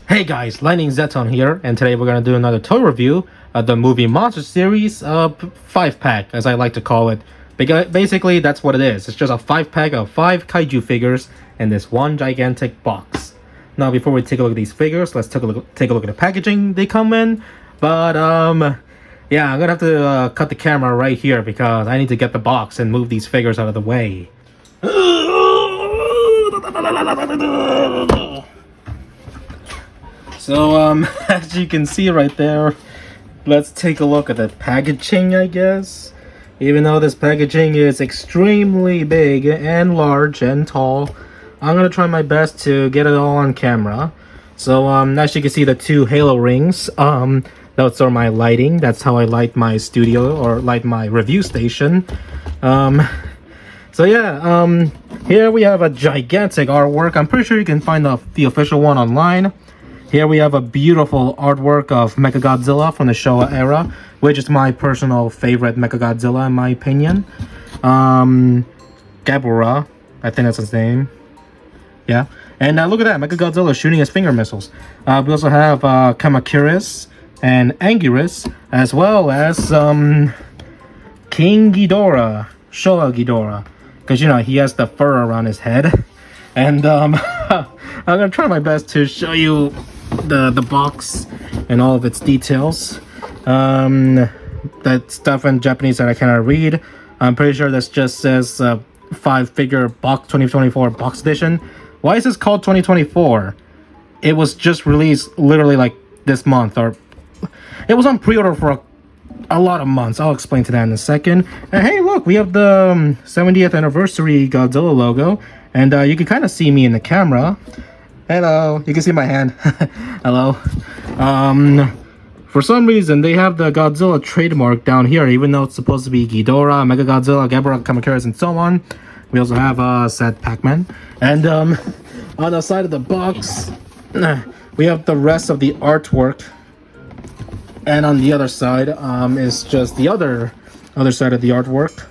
Hey guys, Lightning Zeton here, and today we're gonna do another toy review of the movie Monster Series 5-pack, as I like to call it. Because basically, that's what it is. It's just a 5-pack of 5 kaiju figures in this one gigantic box. Now, before we take a look at these figures, let's take a look at the packaging they come in. But yeah, I'm gonna have to cut the camera right here because I need to get the box and move these figures out of the way. So, as you can see right there, let's take a look at the packaging, I guess. Even though this packaging is extremely big and large and tall, I'm gonna try my best to get it all on camera. So, as you can see, the 2 halo rings, those are my lighting. That's how I light my studio or light my review station. So yeah, here we have a gigantic artwork. I'm pretty sure you can find the official one online. Here we have a beautiful artwork of Mechagodzilla from the Showa era, which is my personal favorite Mechagodzilla in my opinion. Gabura, I think that's his name. Yeah, and look at that, Mechagodzilla shooting his finger missiles. We also have Kamakiris and Anguirus, as well as King Ghidorah, Showa Ghidorah, because you know he has the fur around his head. And I'm gonna try my best to show you the box and all of its details. That stuff in Japanese that I cannot read. I'm pretty sure this just says 5-figure box 2024 box edition. Why is this called 2024? It was just released literally like this month, or it was on pre-order for a lot of months. I'll explain to that in a second. And hey, look, we have the 70th anniversary Godzilla logo, and you can kind of see me in the camera. Hello, you can see my hand. Hello. For some reason, they have the Godzilla trademark down here, even though it's supposed to be Ghidorah, Mechagodzilla, Gabura, Kamakiris, and so on. We also have Sad Pac-Man. And on the side of the box, we have the rest of the artwork. And on the other side is just the other side of the artwork.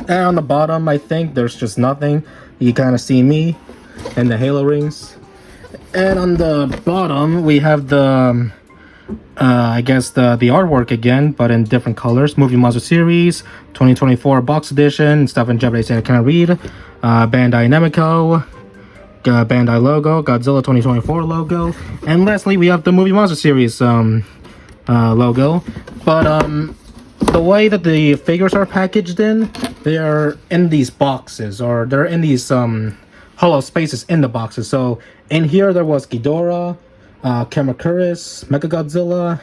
And on the bottom, I think there's just nothing. You kind of see me and the halo rings. And on the bottom, we have the I guess the artwork again, but in different colors. Movie Monster Series 2024 box edition, stuff in Japanese that I cannot read. Bandai Namco, Bandai logo, Godzilla 2024 logo, and lastly we have the Movie Monster Series logo. But the way that the figures are packaged in, they are in these boxes, or they're in these hollow spaces in the boxes. So in here there was Ghidorah, Kamakiris, Mechagodzilla,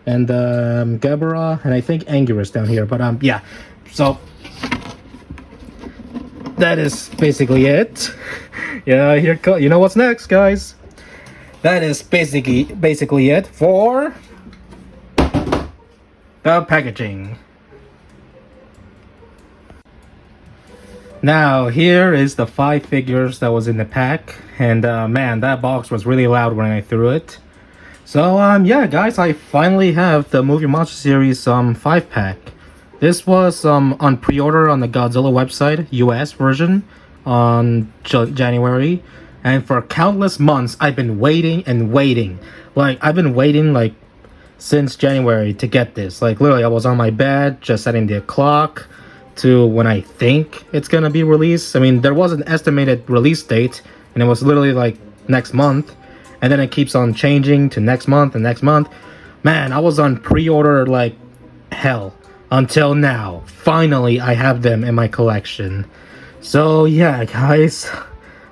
and Gabura, and I think Anguirus down here. But yeah, so that is basically it. Yeah, you know what's next, guys. That is basically it for the packaging. Now, here is the 5 figures that was in the pack, and man, that box was really loud when I threw it. So, yeah, guys, I finally have the Movie Monster Series 5-pack. This was on pre-order on the Godzilla website, US version, on January, and for countless months, I've been waiting and waiting. Like, I've been waiting, like, since January to get this. Like, literally, I was on my bed, just setting the clock to when I think it's gonna be released. I mean, there was an estimated release date, and it was literally like next month, and then it keeps on changing to next month and next month. Man, I was on pre-order like hell until now. Finally, I have them in my collection. So yeah, guys,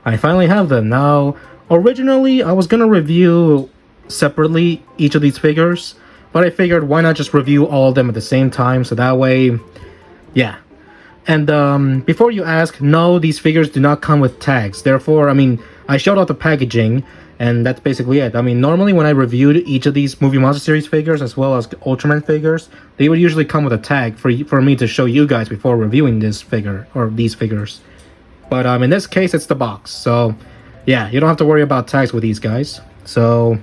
I finally have them now. Originally, I was gonna review separately each of these figures, but I figured why not just review all of them at the same time, so that way, yeah. And before you ask, no, these figures do not come with tags. Therefore, I mean, I showed off the packaging, and that's basically it. I mean, normally when I reviewed each of these Movie Monster Series figures, as well as Ultraman figures, they would usually come with a tag for me to show you guys before reviewing this figure, or these figures. But in this case, it's the box. So, yeah, you don't have to worry about tags with these guys. So,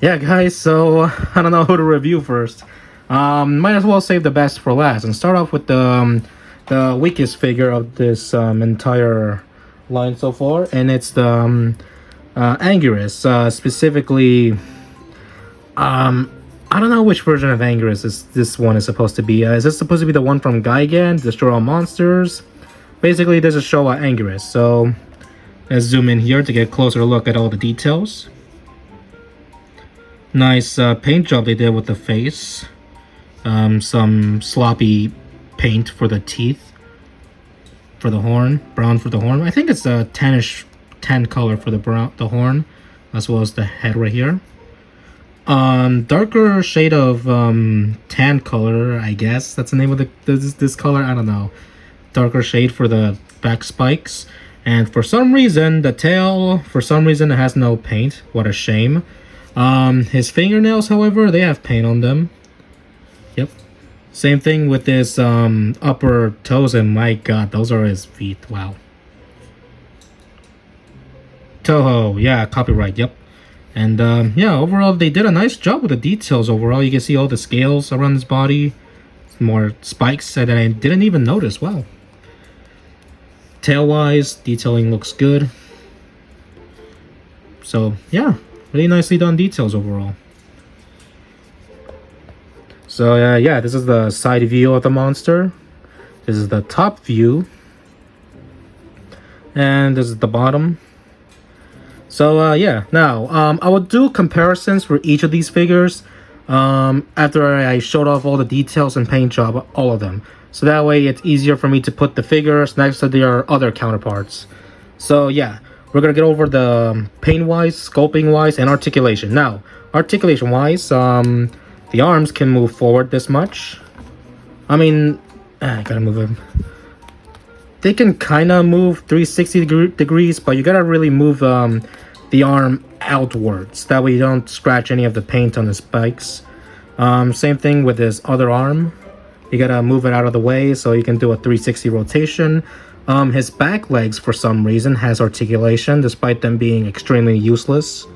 yeah, guys, so I don't know who to review first. Might as well save the best for last and start off with the weakest figure of this entire line so far, and it's the Anguirus, specifically. I don't know which version of Anguirus this one is supposed to be. Is this supposed to be the one from Gigan, Destroy All Monsters? Basically, there's a show at Anguirus, so let's zoom in here to get a closer look at all the details. Nice paint job they did with the face. Some sloppy paint for the teeth, for the horn, brown for the horn. I think it's a tan color for the horn, as well as the head right here. Darker shade of tan color, I guess that's the name of this color. I don't know. Darker shade for the back spikes, and for some reason the tail, for some reason, it has no paint. What a shame. His fingernails, however, they have paint on them. Yep. Same thing with his upper toes, and my god, those are his feet. Wow. Toho, yeah, copyright, yep. And yeah, overall they did a nice job with the details. Overall, you can see all the scales around his body, more spikes that I didn't even notice. Wow. Tail wise, detailing looks good. So yeah, really nicely done details overall. So yeah, this is the side view of the monster. This is the top view, and this is the bottom. So yeah, now I will do comparisons for each of these figures after I showed off all the details and paint job, all of them. So that way it's easier for me to put the figures next to their other counterparts. So yeah, we're gonna get over the paint wise, sculpting wise, and articulation. Now, articulation wise, the arms can move forward this much. I mean, I gotta move them. They can kind of move 360 degrees, but you gotta really move the arm outwards. That way you don't scratch any of the paint on the spikes. Same thing with his other arm. You gotta move it out of the way so you can do a 360 rotation. His back legs, for some reason, has articulation, despite them being extremely useless.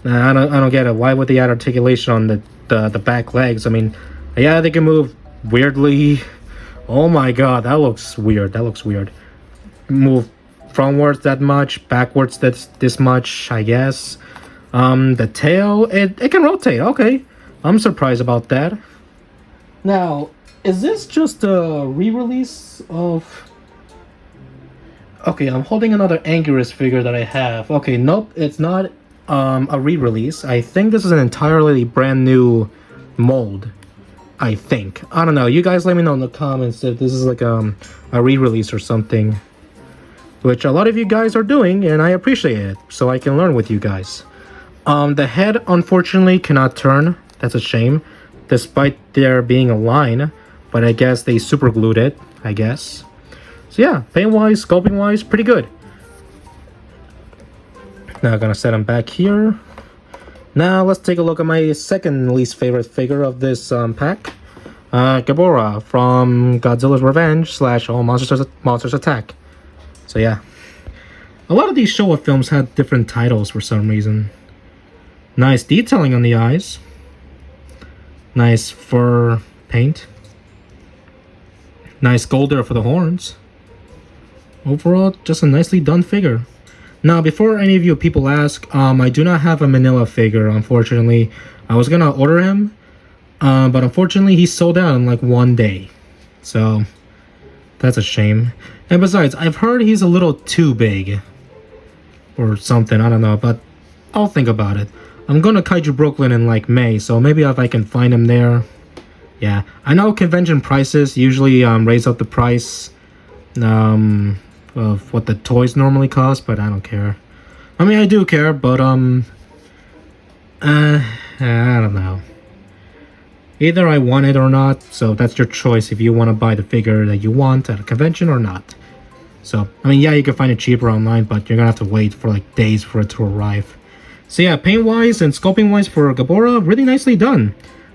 I don't get it. Why would they add articulation on the back legs? I mean, yeah, they can move weirdly. Oh my god, that looks weird. That looks weird. Move frontwards that much, backwards this much, I guess. The tail, it can rotate. Okay, I'm surprised about that. Now, is this just a re-release of... Okay, I'm holding another Anguirus figure that I have. Okay, nope, it's not a re-release. I think this is an entirely brand new mold. I think. I don't know. You guys let me know in the comments if this is like a re-release or something. Which a lot of you guys are doing, and I appreciate it. So I can learn with you guys. The head, unfortunately, cannot turn. That's a shame. Despite there being a line. But I guess they super glued it, I guess. So yeah, paint-wise, sculpting-wise, pretty good. Now I'm gonna set them back here. Now let's take a look at my second least favorite figure of this pack. Gabora from Godzilla's Revenge / All Monsters Attack. So yeah. A lot of these Showa films had different titles for some reason. Nice detailing on the eyes. Nice fur paint. Nice gold there for the horns. Overall, just a nicely done figure. Now, before any of you people ask, I do not have a Manila figure, unfortunately. I was gonna order him, but unfortunately he sold out in like one day. So, that's a shame. And besides, I've heard he's a little too big. Or something, I don't know, but I'll think about it. I'm going to Kaiju Brooklyn in like May, so maybe if I can find him there. Yeah, I know convention prices usually raise up the price of what the toys normally cost, but I don't care. I mean, I do care, but I don't know. Either I want it or not, so that's your choice if you want to buy the figure that you want at a convention or not. So, I mean, yeah, you can find it cheaper online, but you're gonna have to wait for like days for it to arrive. So yeah, paint-wise and sculpting-wise for Gabora, really nicely done.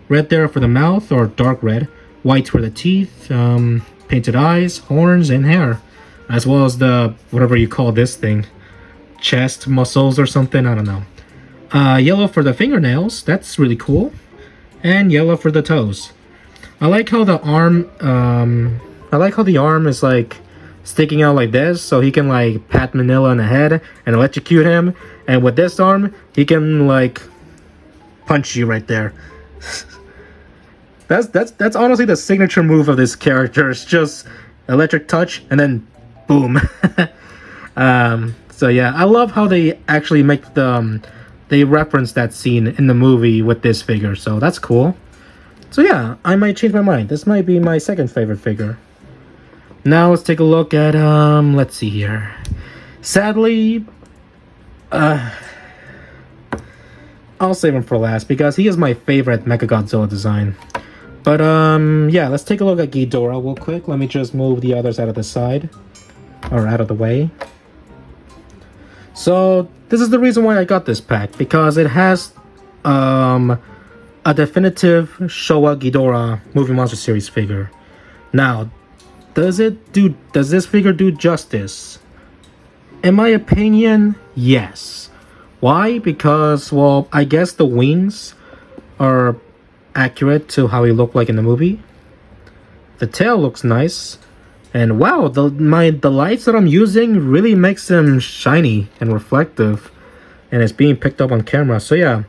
Red there for the mouth, or dark red. White for the teeth, painted eyes, horns, and hair. As well as the, whatever you call this thing, chest muscles or something, I don't know. Yellow for the fingernails, that's really cool. And yellow for the toes. I like how the arm is like sticking out like this, so he can like pat Manila on the head and electrocute him. And with this arm, he can like punch you right there. That's honestly the signature move of this character. It's just electric touch and then boom. So yeah, I love how they actually make they reference that scene in the movie with this figure. So that's cool. So yeah, I might change my mind. This might be my second favorite figure. Now let's take a look at let's see here. Sadly, I'll save him for last because he is my favorite Mechagodzilla design. But yeah, let's take a look at Ghidorah real quick. Let me just move the others out of the side or out of the way. So this is the reason why I got this pack, because it has a definitive Showa Ghidorah Movie Monster Series figure. Now, does this figure do justice? In my opinion, yes. Why? Because, well, I guess the wings are accurate to how he looked like in the movie. The tail looks nice. And wow, the lights that I'm using really makes them shiny and reflective. And it's being picked up on camera. So yeah,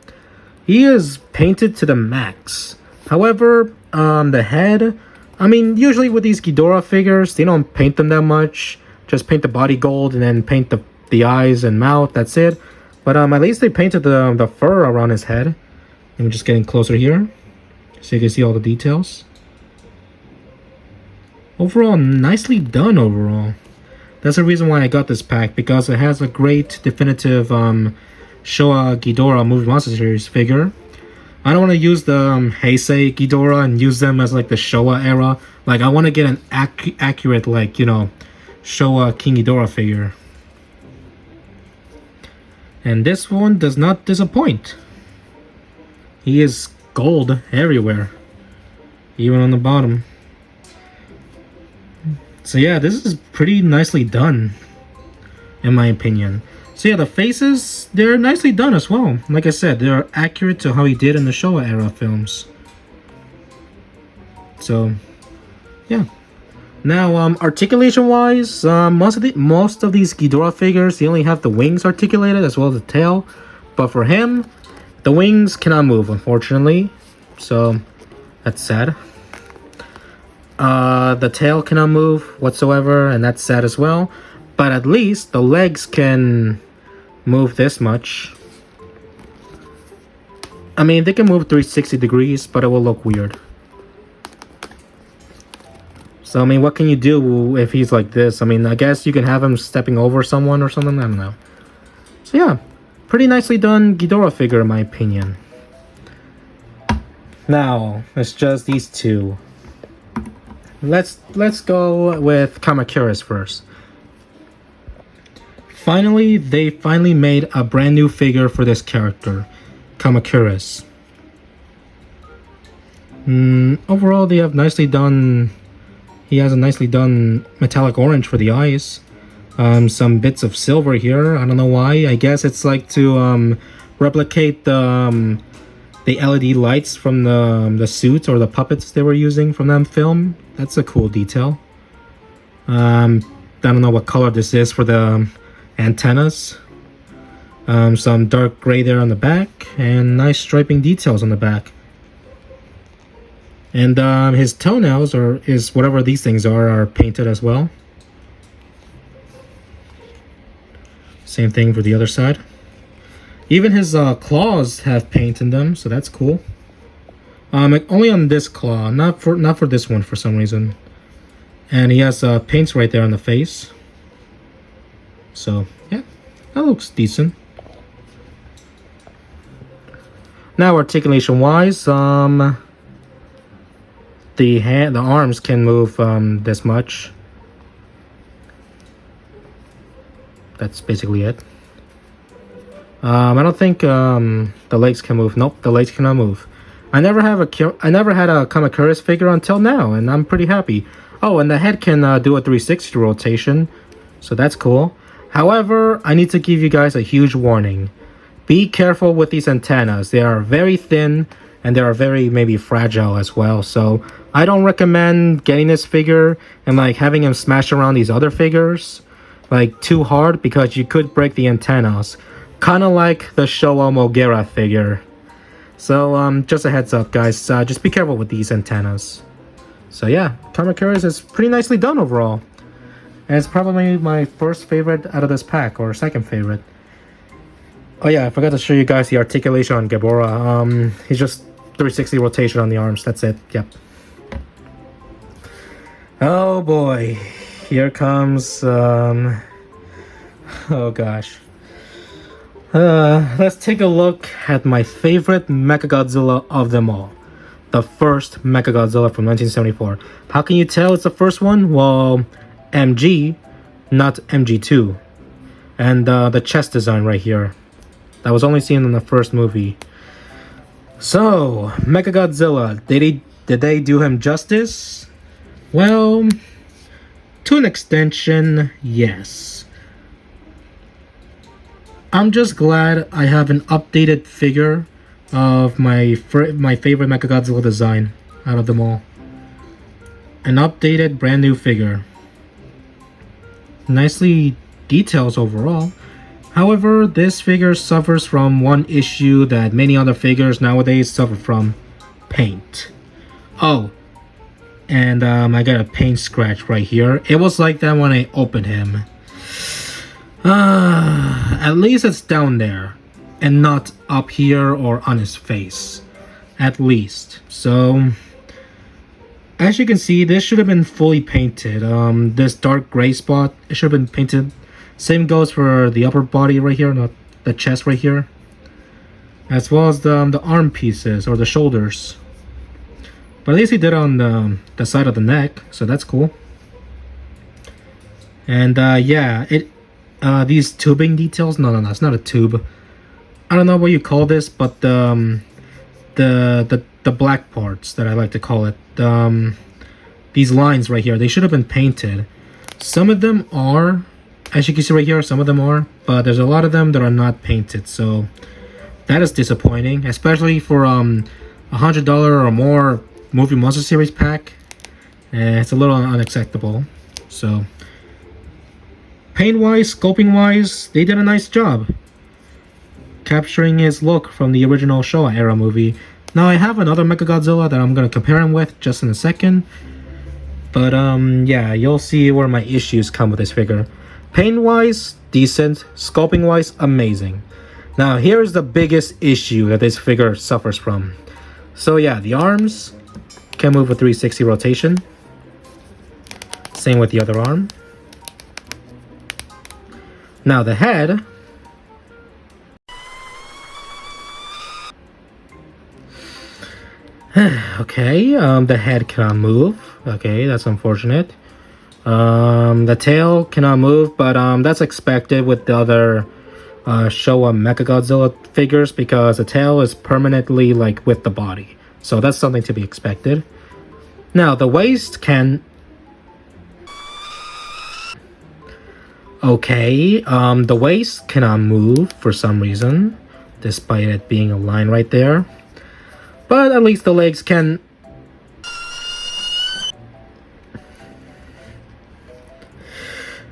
he is painted to the max. However, the head, I mean, usually with these Ghidorah figures, they don't paint them that much. Just paint the body gold and then paint the eyes and mouth, that's it. But at least they painted the fur around his head. I'm just getting closer here, so you can see all the details. Overall, nicely done overall. That's the reason why I got this pack, because it has a great definitive Showa Ghidorah Movie Monster Series figure. I don't want to use the Heisei Ghidorah and use them as like the Showa era. Like, I want to get an accurate, like, you know, Showa King Ghidorah figure. And this one does not disappoint. He is gold everywhere, even on the bottom. So yeah, this is pretty nicely done, in my opinion. So yeah, the faces, they're nicely done as well. Like I said, they're accurate to how he did in the Showa era films. So yeah. Now, articulation-wise, most of these Ghidorah figures, they only have the wings articulated as well as the tail. But for him, the wings cannot move, unfortunately. So that's sad. The tail cannot move whatsoever, and that's sad as well. But at least the legs can move this much. I mean, they can move 360 degrees, but it will look weird. So, I mean, what can you do if he's like this? I mean, I guess you can have him stepping over someone or something. I don't know. So, yeah. Pretty nicely done Ghidorah figure, in my opinion. Now, it's just these two. Let's go with Kamacuras first. Finally, they made a brand new figure for this character, Kamacuras. Overall, they have nicely done. He has a nicely done metallic orange for the eyes. Some bits of silver here. I don't know why. I guess it's like to replicate the LED lights from the suits or the puppets they were using from that film. That's a cool detail. I don't know what color this is for the antennas. Some dark gray there on the back, and nice striping details on the back. And his toenails, or is whatever these things are painted as well. Same thing for the other side. Even his claws have paint in them, so that's cool. Only on this claw, not for this one for some reason. And he has paints right there on the face. So yeah, that looks decent. Now articulation wise, the arms can move this much. That's basically it. I don't think the legs can move. Nope, the legs cannot move. I never had a Kamacuras figure until now, and I'm pretty happy. Oh, and the head can do a 360 rotation, so that's cool. However, I need to give you guys a huge warning. Be careful with these antennas. They are very thin, and they are very maybe fragile as well. So I don't recommend getting this figure and like having him smash around these other figures like too hard, because you could break the antennas, kind of like the Showa Mogera figure. So just a heads up, guys, just be careful with these antennas. So yeah, Kamacuras is pretty nicely done overall, and it's probably my first favorite out of this pack, or second favorite. Oh yeah, I forgot to show you guys the articulation on Gabora. He's just 360 rotation on the arms, that's it. Yep. Oh boy, here comes oh gosh. Let's take a look at my favorite Mechagodzilla of them all. The first Mechagodzilla from 1974. How can you tell it's the first one? Well, MG, not MG2. And the chest design right here. That was only seen in the first movie. So, Mechagodzilla, did they do him justice? Well, to an extension, yes. I'm just glad I have an updated figure of my favorite Mechagodzilla design out of them all. An updated brand new figure. Nicely details overall. However, this figure suffers from one issue that many other figures nowadays suffer from: paint. Oh, and I got a paint scratch right here. It was like that when I opened him. At least it's down there and not up here or on his face. At least. So, as you can see, this should have been fully painted. This dark gray spot, it should have been painted. Same goes for the upper body right here, not the chest right here. As well as the arm pieces or the shoulders. But at least he did on the side of the neck, so that's cool. And yeah, these tubing details, no, it's not a tube. I don't know what you call this, but the black parts that I like to call it, these lines right here, they should have been painted. Some of them are, as you can see right here, some of them are, but there's a lot of them that are not painted, so that is disappointing, especially for $100 or more Movie Monster Series pack. It's a little unacceptable. So paint wise, sculpting wise, they did a nice job capturing his look from the original Showa era movie. Now I have another Mechagodzilla that I'm gonna compare him with just in a second, but yeah, you'll see where my issues come with this figure. Paint wise, decent. Sculpting wise, amazing. Now here's the biggest issue that this figure suffers from. So yeah, the arms can move with 360 rotation. Same with the other arm. Now the head, okay, the head cannot move. Okay, that's unfortunate. The tail cannot move, but that's expected with the other Showa Mechagodzilla figures, because the tail is permanently like with the body. So that's something to be expected. Now the waist can... Okay, the waist cannot move for some reason, despite it being a line right there. But at least the legs can...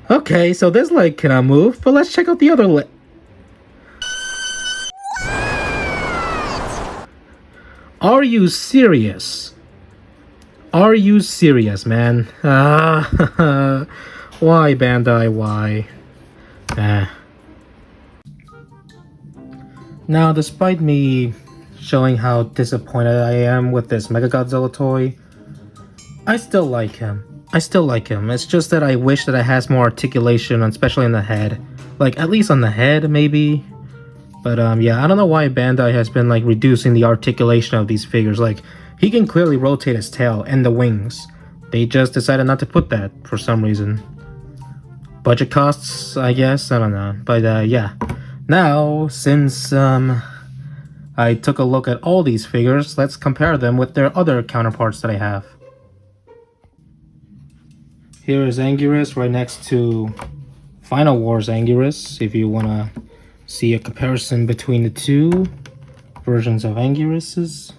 Okay, so this leg cannot move, but let's check out the other leg. Are you serious? Are you serious, man? Why, Bandai, why? Now, despite me showing how disappointed I am with this Mechagodzilla toy, I still like him. It's just that I wish that it has more articulation, especially in the head. Like, at least on the head, maybe. But, yeah, I don't know why Bandai has been, like, reducing the articulation of these figures. Like, he can clearly rotate his tail and the wings. They just decided not to put that for some reason. Budget costs, I guess? I don't know. But, yeah. Now, since, I took a look at all these figures, let's compare them with their other counterparts that I have. Here is Anguirus right next to Final Wars Anguirus, if you want to see a comparison between the two versions of Anguiruses.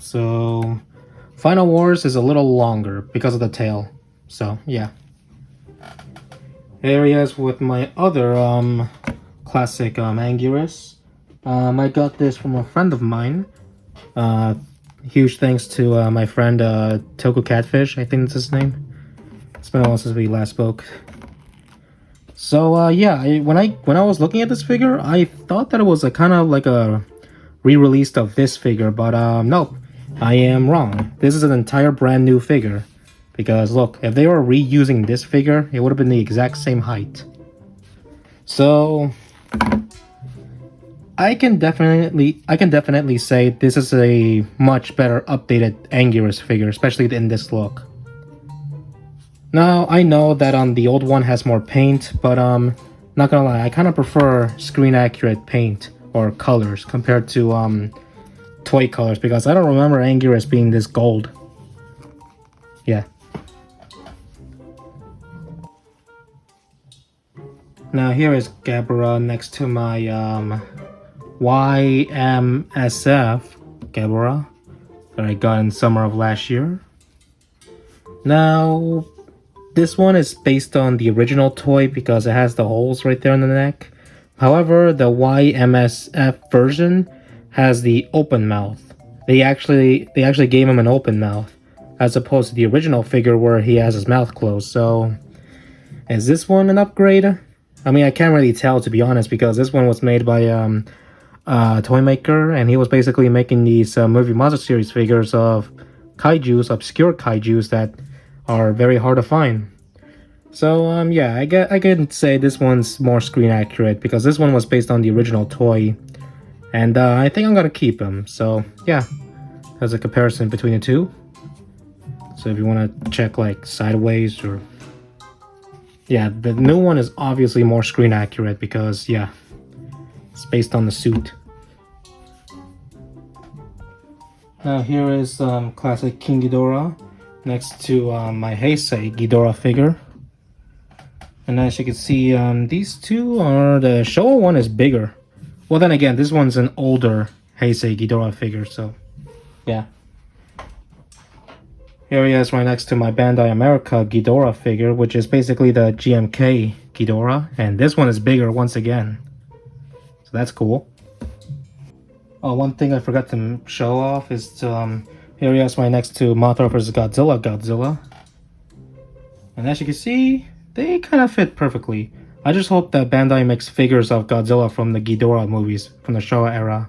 So Final Wars is a little longer because of the tail. So yeah. Here he is with my other classic Anguirus. I got this from a friend of mine. Huge thanks to my friend Toku Catfish, I think that's his name. It's been a while since we last spoke. So yeah, when I was looking at this figure, I thought that it was a kind of like a re-release of this figure, but nope, I am wrong. This is an entire brand new figure. Because look, if they were reusing this figure, it would have been the exact same height. So I can definitely say this is a much better updated Anguirus figure, especially in this look. Now I know that the old one has more paint, but not gonna lie, I kind of prefer screen accurate paint or colors compared to toy colors, because I don't remember Anguirus being this gold. Yeah. Now here is Gabara next to my YMSF Gabara that I got in summer of last year. Now this one is based on the original toy because it has the holes right there in the neck. However, the YMSF version has the open mouth. They actually gave him an open mouth as opposed to the original figure where he has his mouth closed. So is this one an upgrade? I mean, I can't really tell, to be honest, because this one was made by a toy maker, and he was basically making these movie monster series figures of kaijus, obscure kaijus that are very hard to find. So yeah, I can say this one's more screen accurate because this one was based on the original toy, and I think I'm gonna keep him. So yeah, as a comparison between the two. So if you want to check like sideways or... Yeah, the new one is obviously more screen accurate because, yeah, it's based on the suit. Now here is classic King Ghidorah next to my Heisei Ghidorah figure. And as you can see, these two are... The Showa one is bigger. Well, then again, this one's an older Heisei Ghidorah figure, so yeah. Here he is right next to my Bandai America Ghidorah figure, which is basically the GMK Ghidorah, and this one is bigger once again. So that's cool. Oh, one thing I forgot to show off is to, here he is right next to Mothra vs. Godzilla. And as you can see, they kind of fit perfectly. I just hope that Bandai makes figures of Godzilla from the Ghidorah movies, from the Showa era.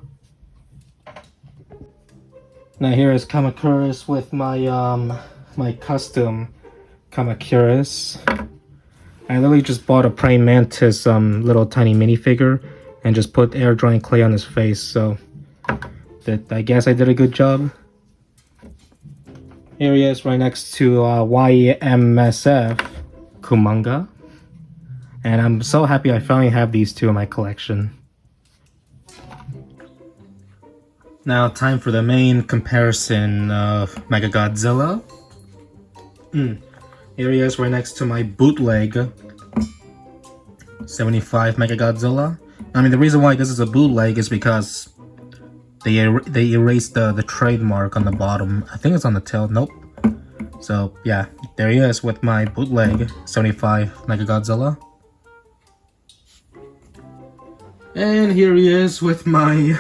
Now here is Kamacuras with my my custom Kamacuras. I literally just bought a praying mantis little tiny minifigure and just put air drying clay on his face, so I guess I did a good job. Here he is right next to YMSF Kumanga. And I'm so happy I finally have these two in my collection. Now time for the main comparison of Mechagodzilla. Here he is right next to my bootleg 75 Mechagodzilla. I mean, the reason why this is a bootleg is because they erased the trademark on the bottom. I think it's on the tail. Nope. So yeah, there he is with my bootleg 75 Mechagodzilla. And here he is with my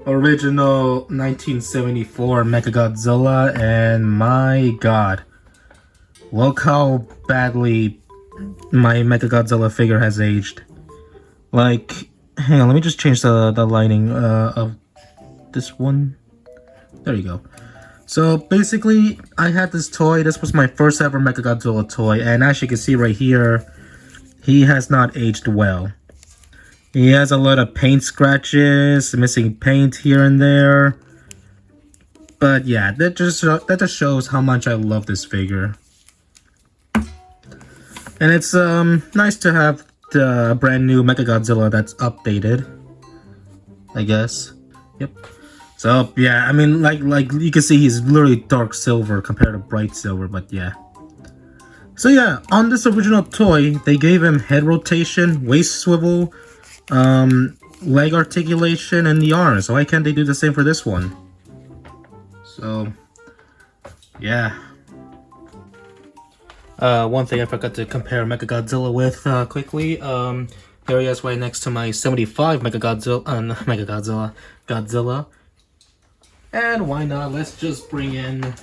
original 1974 Mechagodzilla, and my god, look how badly my Mechagodzilla figure has aged. Like, hang on, let me just change the lighting of this one. There you go. So basically, I had this toy. This was my first ever Mechagodzilla toy, and as you can see right here, he has not aged well. He has a lot of paint scratches, missing paint here and there. But yeah, that just shows how much I love this figure. And it's nice to have the brand new Mechagodzilla that's updated, I guess. Yep. So yeah, I mean, like you can see, he's literally dark silver compared to bright silver, but yeah. So yeah, on this original toy, they gave him head rotation, waist swivel, leg articulation, and the arms. So why can't they do the same for this one? So, yeah. One thing I forgot to compare Mechagodzilla with quickly. Here he is right next to my 75 Godzilla. And why not? Let's just bring in.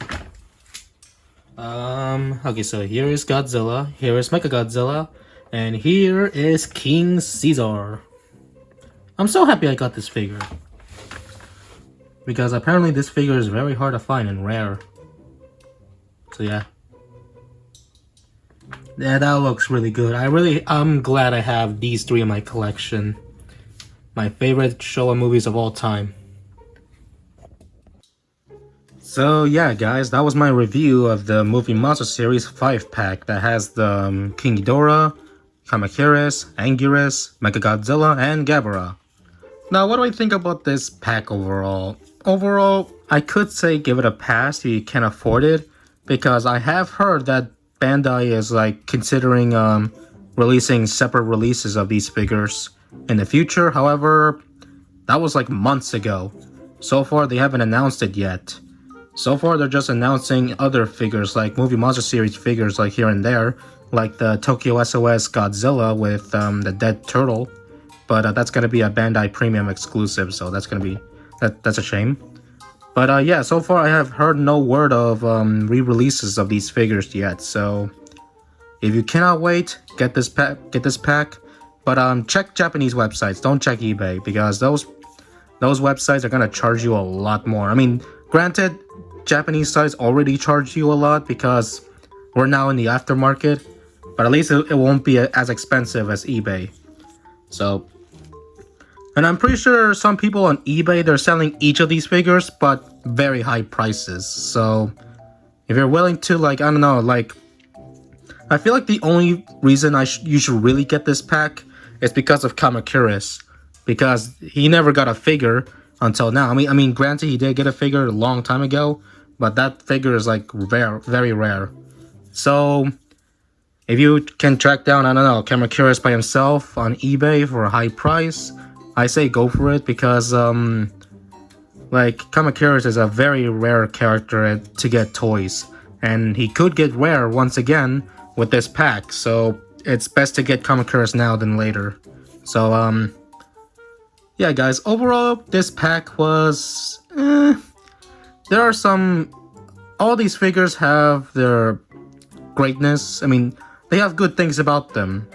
Okay, so here is Godzilla, here is Mechagodzilla, and here is King Caesar. I'm so happy I got this figure. Because apparently this figure is very hard to find and rare. So yeah. Yeah, that looks really good. I'm glad I have these three in my collection. My favorite Showa movies of all time. So yeah, guys, that was my review of the Movie Monster Series 5-pack that has the King Ghidorah, Kamakiris, Anguirus, Mechagodzilla, and Gabara. Now, what do I think about this pack overall? Overall, I could say give it a pass if you can afford it, because I have heard that Bandai is like considering releasing separate releases of these figures in the future. However, that was like months ago. So far, they haven't announced it yet. So far, they're just announcing other figures, like Movie Monster Series figures, like here and there, like the Tokyo SOS Godzilla with the dead turtle. But that's gonna be a Bandai Premium exclusive, so that's gonna be that's a shame. But yeah, so far I have heard no word of re-releases of these figures yet. So if you cannot wait, get this pack. But check Japanese websites. Don't check eBay, because those websites are gonna charge you a lot more. I mean, granted, Japanese sites already charge you a lot because we're now in the aftermarket, but at least it won't be as expensive as eBay. So, and I'm pretty sure some people on eBay, they're selling each of these figures, but very high prices. So if you're willing to, like, I don't know, like, I feel like the only reason you should really get this pack is because of Kamakiris, because he never got a figure until now. I mean, granted, he did get a figure a long time ago, but that figure is like rare, very rare. So if you can track down, I don't know, Kamakiris by himself on eBay for a high price, I say go for it, because like Kamakiris is a very rare character to get toys, and he could get rare once again with this pack. So it's best to get Kamakiris now than later. So yeah, guys, overall, this pack was, there are all these figures have their greatness. I mean, they have good things about them.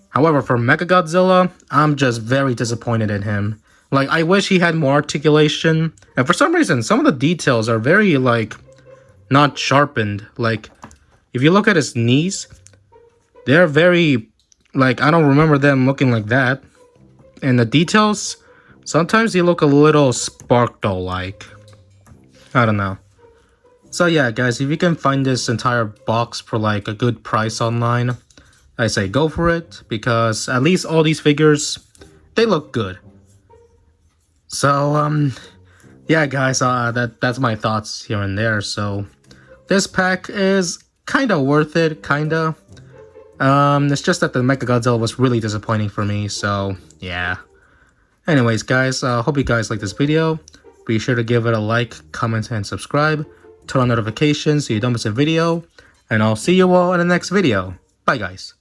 However, for Mechagodzilla, I'm just very disappointed in him. Like, I wish he had more articulation, and for some reason, some of the details are very, like, not sharpened. Like, if you look at his knees, they're very, like, I don't remember them looking like that. And the details, sometimes they look a little Sparkle-like. I don't know. So yeah, guys, if you can find this entire box for like a good price online, I say go for it, because at least all these figures, they look good. So yeah, guys, that's my thoughts here and there. So this pack is kind of worth it, kinda. It's just that the Mechagodzilla was really disappointing for me. So yeah. Anyways, guys, hope you guys like this video. Be sure to give it a like, comment, and subscribe. Turn on notifications so you don't miss a video. And I'll see you all in the next video. Bye, guys.